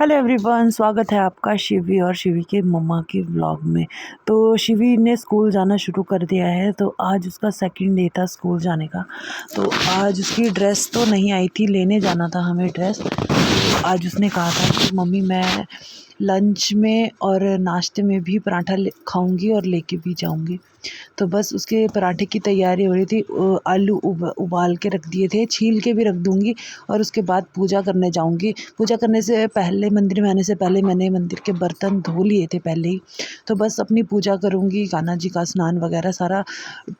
Hello everyone, स्वागत है आपका शिवी और शिवी के मम्मा के व्लॉग में। तो शिवी ने स्कूल जाना शुरू कर दिया है। तो आज उसका सेकंड डे था स्कूल जाने का। तो आज उसकी ड्रेस तो नहीं आई थी, लेने जाना था हमें ड्रेस। तो आज उसने कहा था कि मम्मी मैं लंच में और नाश्ते में भी पराठा खाऊंगी और लेके भी जाऊंगी। तो बस उसके पराठे की तैयारी हो रही थी। आलू उबाल के रख दिए थे, छील के भी रख दूंगी और उसके बाद पूजा करने जाऊंगी। पूजा करने से पहले, मंदिर में आने से पहले मैंने मंदिर के बर्तन धो लिए थे पहले ही। तो बस अपनी पूजा करूंगी, कान्हा जी का स्नान वगैरह सारा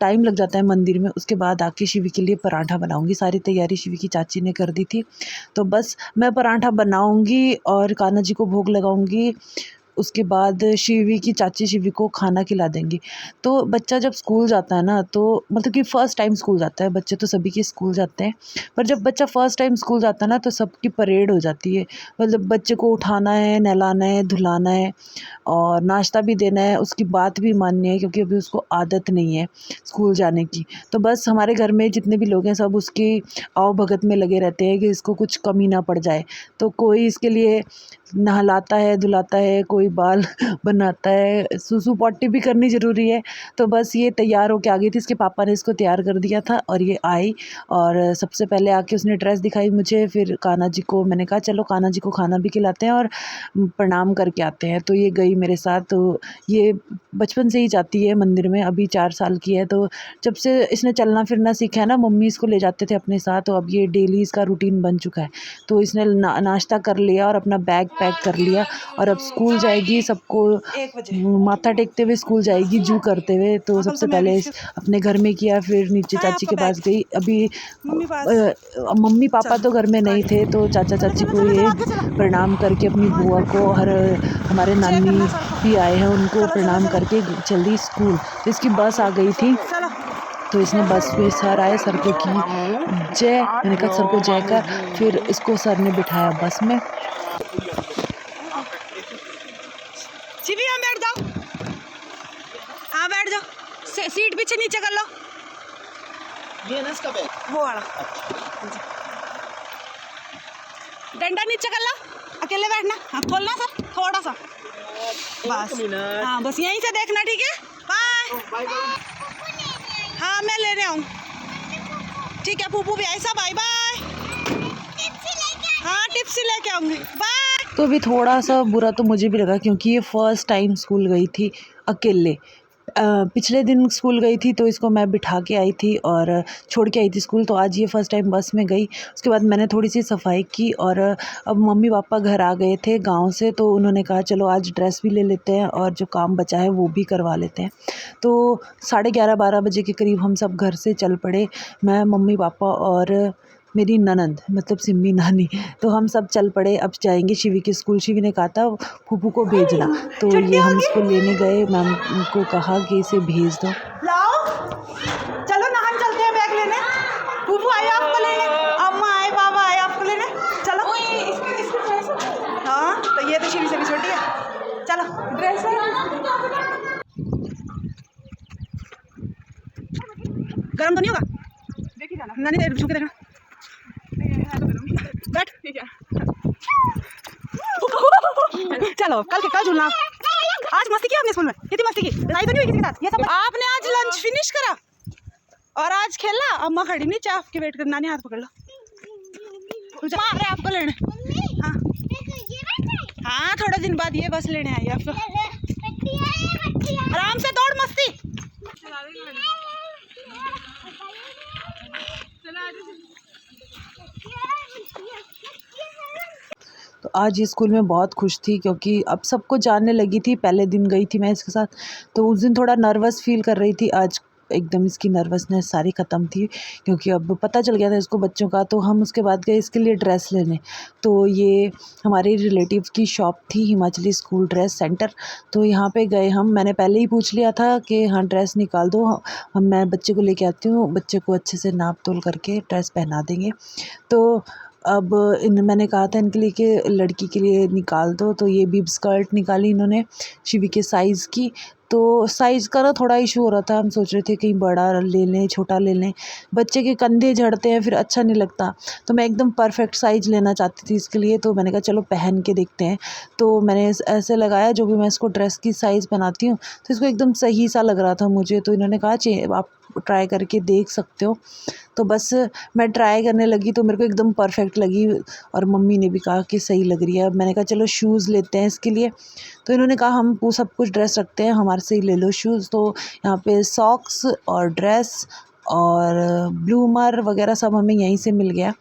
टाइम लग जाता है मंदिर में। उसके बाद आके शिवी के लिए पराठा बनाऊंगी। सारी तैयारी शिवी की चाची ने कर दी थी। तो बस मैं पराठा बनाऊंगी और कान्हा जी को भोग लगाऊंगी। उसके बाद शिवी की चाची शिवी को खाना खिला देंगी। तो बच्चा जब स्कूल जाता है ना, तो मतलब कि फ़र्स्ट टाइम स्कूल जाता है, बच्चे तो सभी के स्कूल जाते हैं, पर जब बच्चा फ़र्स्ट टाइम स्कूल जाता है ना, तो सबकी परेड हो जाती है। मतलब बच्चे को उठाना है, नहलाना है, धुलाना है और नाश्ता भी देना है, उसकी बात भी माननी है क्योंकि अभी उसको आदत नहीं है स्कूल जाने की। तो बस हमारे घर में जितने भी लोग हैं सब उसकी आवभगत में लगे रहते हैं कि इसको कुछ कमी ना पड़ जाए। तो कोई इसके लिए नहलाता है, धुलाता है, कोई बाल बनाता है, सूसू पॉटी भी करनी ज़रूरी है। तो बस ये तैयार होके आ गई थी, इसके पापा ने इसको तैयार कर दिया था और ये आई। और सबसे पहले आके उसने ड्रेस दिखाई मुझे, फिर कान्हा जी को मैंने कहा चलो कान्हा जी को खाना भी खिलाते हैं और प्रणाम करके आते हैं। तो ये गई मेरे साथ। तो ये बचपन से ही जाती है मंदिर में, अभी 4 साल की है। तो जब से इसने चलना फिरना सीखा है ना, मम्मी इसको ले जाते थे अपने साथ, तो अब ये डेली इसका रूटीन बन चुका है। तो इसने नाश्ता कर लिया और अपना बैग पैक कर लिया और अब स्कूल जाएगी। सबको माथा टेकते हुए स्कूल जाएगी, जू करते हुए। तो सबसे पहले अपने घर में किया, फिर नीचे चाची के पास गई। अभी मम्मी पापा तो घर में नहीं थे, तो चाचा चाची को ये प्रणाम करके अपनी बुआ को और हमारे नानी भी आए हैं, उनको प्रणाम करके चल दी स्कूल। तो इसकी बस आ गई थी। तो इसने बस में सर आए, सर को की जय। मैंने कहा सर को जय कर, फिर इसको सर ने बिठाया बस में। शिवी यहाँ बैठ जाओ, हाँ बैठ जाओ, सीट पीछे नीचे कर लो। ये ना इसका बैग, वो वाला डंडा नीचे कर लो, अकेले बैठना। हाँ खोलना सर थोड़ा सा, बस हाँ बस यहीं से देखना, ठीक है। बाय। हाँ मैं लेने आऊँ, ठीक है। फूफू भी ऐसा, बाय बाय। हाँ टिप्सी लेके आऊँगी, बाय। तो अभी थोड़ा सा बुरा तो मुझे भी लगा क्योंकि ये फ़र्स्ट टाइम स्कूल गई थी अकेले। पिछले दिन स्कूल गई थी तो इसको मैं बिठा के आई थी और छोड़ के आई थी स्कूल। तो आज ये फ़र्स्ट टाइम बस में गई। उसके बाद मैंने थोड़ी सी सफाई की और अब मम्मी पापा घर आ गए थे गांव से, तो उन्होंने कहा चलो आज ड्रेस भी ले लेते हैं और जो काम बचा है वो भी करवा लेते हैं। तो 11:30-12 बजे के करीब हम सब घर से चल पड़े, मैं, मम्मी पापा और मेरी ननंद, मतलब सिम्मी नानी। तो हम सब चल पड़े, अब जाएंगे शिवी के स्कूल। शिवी ने कहा था फूफू को भेजना, तो ये हम इसको लेने गए। मैम को कहा कि इसे भेज दो। लाओ चलो नहान चलते हैं, बैग लेने। फूफू आए आपको लेने, अम्मा आए, बाबा आए आपको लेने। चलो हाँ, तो ये तो शिवी से भी छोटी है। चलो ड्रेस गरम तो नहीं होगा, देखिए जाना नानी, छू के देखना। बैठ ठीक है। चलो कल झूलना। आज मस्ती की आपने स्कूल में, कितनी मस्ती की, लड़ाई तो नहीं हुई किसी के साथ? ये सब आपने आज लंच फिनिश करा और आज खेला। अम्मा खड़ी नहीं, चाय आपके वेट कर, नानी हाथ पकड़ लो। आ रहे आपको लेने। हाँ हाँ, थोड़े दिन बाद ये बस लेने आई आपको। आराम से दौड़, मस्ती। तो आज ये स्कूल में बहुत खुश थी क्योंकि अब सबको जानने लगी थी। पहले दिन गई थी मैं इसके साथ, तो उस दिन थोड़ा नर्वस फील कर रही थी। आज एकदम इसकी नर्वसनेस सारी ख़त्म थी क्योंकि अब पता चल गया था इसको बच्चों का। तो हम उसके बाद गए इसके लिए ड्रेस लेने। तो ये हमारे रिलेटिव की शॉप थी, हिमाचली स्कूल ड्रेस सेंटर। तो यहाँ पे गए हम। मैंने पहले ही पूछ लिया था कि हाँ ड्रेस निकाल दो, मैं बच्चे को लेके आती हूँ, बच्चे को अच्छे से नाप तोल करके ड्रेस पहना देंगे। तो अब मैंने कहा था इनके लिए कि लड़की के लिए निकाल दो। तो ये बिब स्कर्ट निकाली इन्होंने शिवी के साइज़ की। तो साइज़ का ना थोड़ा इशू हो रहा था। हम सोच रहे थे कहीं बड़ा ले लें, छोटा ले लें, बच्चे के कंधे झड़ते हैं फिर अच्छा नहीं लगता। तो मैं एकदम परफेक्ट साइज़ लेना चाहती थी इसके लिए, तो मैंने कहा चलो पहन के देखते हैं। तो मैंने ऐसे लगाया, जो भी मैं इसको ड्रेस की साइज़ बनाती हूँ तो इसको एकदम सही सा लग रहा था मुझे। तो इन्होंने कहा आप ट्राई करके देख सकते हो। तो बस मैं ट्राई करने लगी तो मेरे को एकदम परफेक्ट लगी, और मम्मी ने भी कहा कि सही लग रही है। अब मैंने कहा चलो शूज़ लेते हैं इसके लिए। तो इन्होंने कहा हम वो सब कुछ ड्रेस रखते हैं, हमारे से ही ले लो शूज़। तो यहाँ पे सॉक्स और ड्रेस और ब्लूमर वगैरह सब हमें यहीं से मिल गया,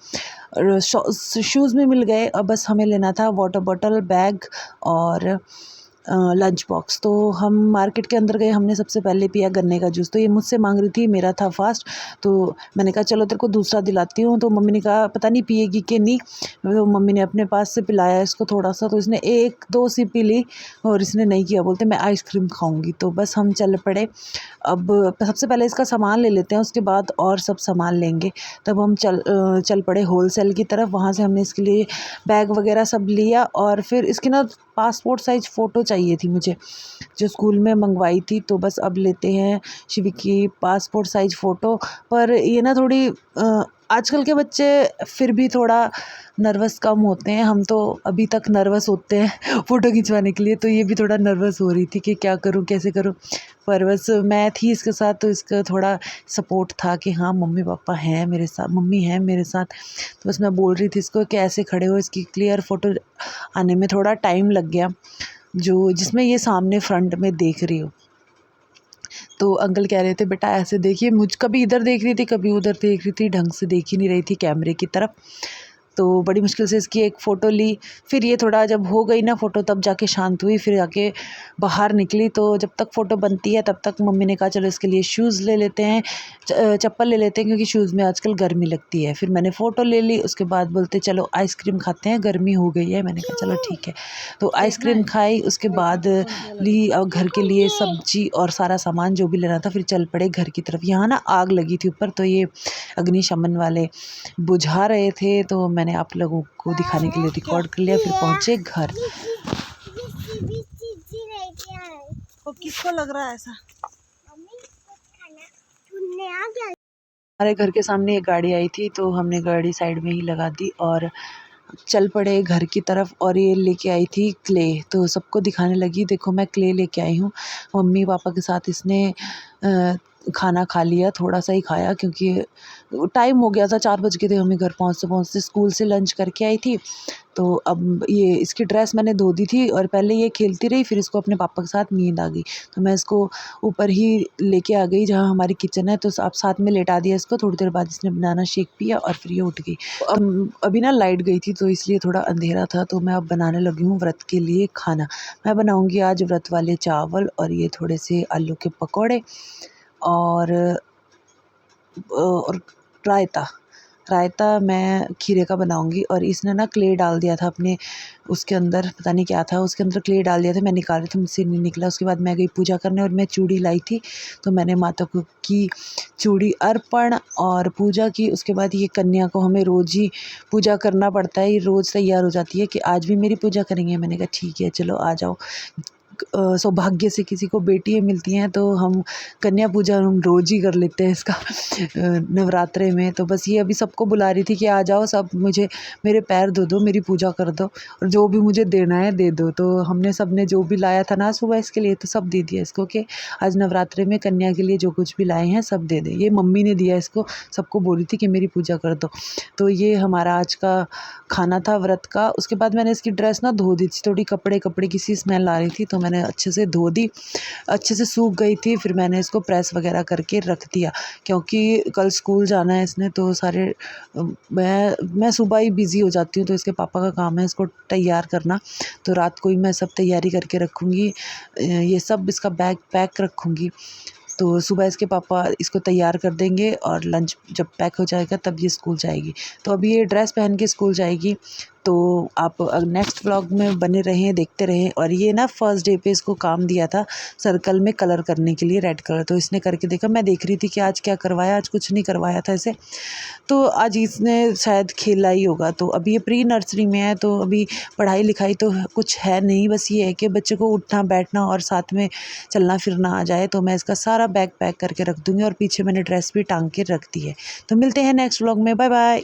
और शूज़ भी मिल गए। अब बस हमें लेना था वाटर बॉटल, बैग और लंच बॉक्स। तो हम मार्केट के अंदर गए, हमने सबसे पहले पिया गन्ने का जूस। तो ये मुझसे मांग रही थी, मेरा था फास्ट, तो मैंने कहा चलो तेरे को दूसरा दिलाती हूँ। तो मम्मी ने कहा पता नहीं पिएगी कि नहीं। तो मम्मी ने अपने पास से पिलाया इसको थोड़ा सा, तो इसने 1-2 सिप पी ली और इसने नहीं किया, बोलते मैं आइसक्रीम खाऊंगी। तो बस हम चल पड़े। अब सबसे पहले इसका सामान ले लेते हैं, उसके बाद और सब सामान लेंगे। तब हम चल पड़े होलसेल की तरफ। वहाँ से हमने इसके लिए बैग वगैरह सब लिया, और फिर इसकी ना पासपोर्ट साइज़ फ़ोटो चाहिए थी मुझे, जो स्कूल में मंगवाई थी। तो बस अब लेते हैं शिवी की पासपोर्ट साइज़ फ़ोटो। पर ये ना थोड़ी आजकल के बच्चे फिर भी थोड़ा नर्वस कम होते हैं, हम तो अभी तक नर्वस होते हैं फ़ोटो खिंचवाने के लिए। तो ये भी थोड़ा नर्वस हो रही थी कि क्या करूं, कैसे करूं। पर बस मैं थी इसके साथ, तो इसका थोड़ा सपोर्ट था कि हाँ मम्मी पापा हैं मेरे साथ, मम्मी हैं मेरे साथ। तो बस मैं बोल रही थी इसको कि ऐसे खड़े हो, इसकी क्लियर फ़ोटो आने में थोड़ा टाइम लग गया, जो जिसमें ये सामने फ्रंट में देख रही हो। तो अंकल कह रहे थे बेटा ऐसे देखिए, कभी इधर देख रही थी कभी उधर देख रही थी, ढंग से देख ही नहीं रही थी कैमरे की तरफ। तो बड़ी मुश्किल से इसकी एक फ़ोटो ली। फिर ये थोड़ा जब हो गई ना फ़ोटो, तब जाके शांत हुई, फिर जाके बाहर निकली। तो जब तक फ़ोटो बनती है तब तक मम्मी ने कहा चलो इसके लिए शूज़ ले लेते हैं, चप्पल ले लेते हैं, क्योंकि शूज़ में आजकल गर्मी लगती है। फिर मैंने फ़ोटो ले ली, उसके बाद बोलते चलो आइसक्रीम खाते हैं, गर्मी हो गई है। मैंने कहा चलो ठीक है। तो आइसक्रीम खाई, उसके बाद ली और घर के लिए सब्जी और सारा सामान जो भी लेना था, फिर चल पड़े घर की तरफ। यहाँ ना आग लगी थी ऊपर, तो ये अग्निशमन वाले बुझा रहे थे, तो मैंने आप लोगों को दिखाने के लिए रिकॉर्ड कर लिया। फिर पहुंचे घर। वो किसको लग रहा है ऐसा? हमारे घर के सामने एक गाड़ी आई थी, तो हमने गाड़ी साइड में ही लगा दी और चल पड़े घर की तरफ। और ये लेके आई थी क्ले, तो सबको दिखाने लगी देखो मैं क्ले लेके आई हूँ। मम्मी पापा के साथ इसने खाना खा लिया, थोड़ा सा ही खाया, क्योंकि टाइम हो गया था, 4 बज गए थे हमें घर पहुँचते। स्कूल से लंच करके आई थी। तो अब ये इसकी ड्रेस मैंने धो दी थी, और पहले ये खेलती रही, फिर इसको अपने पापा के साथ नींद आ गई। तो मैं इसको ऊपर ही लेके आ गई जहाँ हमारी किचन है, तो आप साथ में लेटा दिया इसको। थोड़ी देर बाद इसने बनाना शेक पिया और फिर ये उठ गई। अभी ना लाइट गई थी, तो इसलिए थोड़ा अंधेरा था। तो मैं अब बनाने लगी हूँ व्रत के लिए खाना। मैं बनाऊँगी आज व्रत वाले चावल, और ये थोड़े से आलू के पकौड़े और रायता। रायता मैं खीरे का बनाऊंगी। और इसने ना क्ले डाल दिया था अपने, उसके अंदर पता नहीं क्या था, उसके अंदर क्ले डाल दिया था। मैं निकाल रही थी, मुझसे नहीं निकला। उसके बाद मैं गई पूजा करने, और मैं चूड़ी लाई थी, तो मैंने माता को की चूड़ी अर्पण और पूजा की। उसके बाद ये कन्या को हमें रोज़ ही पूजा करना पड़ता है, ये रोज़ तैयार हो जाती है कि आज भी मेरी पूजा करेंगे। मैंने कहा ठीक है चलो आ जाओ। सौभाग्य से किसी को बेटियाँ मिलती हैं, तो हम कन्या पूजा हम रोज़ ही कर लेते हैं इसका नवरात्रे में। तो बस ये अभी सबको बुला रही थी कि आ जाओ सब, मुझे मेरे पैर धो दो, मेरी पूजा कर दो, और जो भी मुझे देना है दे दो। तो हमने सब ने जो भी लाया था ना सुबह इसके लिए, तो सब दे दिया इसको कि आज नवरात्रे में कन्या के लिए जो कुछ भी लाए हैं सब दे दे। ये मम्मी ने दिया इसको, सबको बोली थी कि मेरी पूजा कर दो। तो ये हमारा आज का खाना था व्रत का। उसके बाद मैंने इसकी ड्रेस ना धो दी थी, थोड़ी कपड़े की सी स्मेल आ रही थी, तो मैंने अच्छे से धो दी, अच्छे से सूख गई थी। फिर मैंने इसको प्रेस वगैरह करके रख दिया, क्योंकि कल स्कूल जाना है इसने। तो सारे मैं सुबह ही बिज़ी हो जाती हूँ, तो इसके पापा का काम है इसको तैयार करना। तो रात को ही मैं सब तैयारी करके रखूँगी, ये सब इसका बैग पैक रखूँगी। तो सुबह इसके पापा इसको तैयार कर देंगे, और लंच जब पैक हो जाएगा तब ये स्कूल जाएगी। तो अभी ये ड्रेस पहन के स्कूल जाएगी। तो आप नेक्स्ट व्लॉग में बने रहें, देखते रहें। और ये ना फर्स्ट डे पे इसको काम दिया था सर्कल में कलर करने के लिए, रेड कलर, तो इसने करके देखा। मैं देख रही थी कि आज क्या करवाया, आज कुछ नहीं करवाया था इसे, तो आज इसने शायद खेला ही होगा। तो अभी ये प्री नर्सरी में है, तो अभी पढ़ाई लिखाई तो कुछ है नहीं, बस ये है कि बच्चे को उठना बैठना और साथ में चलना फिरना आ जाए। तो मैं इसका सारा बैग पैक करके रख दूँगी और पीछे मैंने ड्रेस भी टांग के रख दी है। तो मिलते हैं नेक्स्ट व्लॉग में, बाय बाय।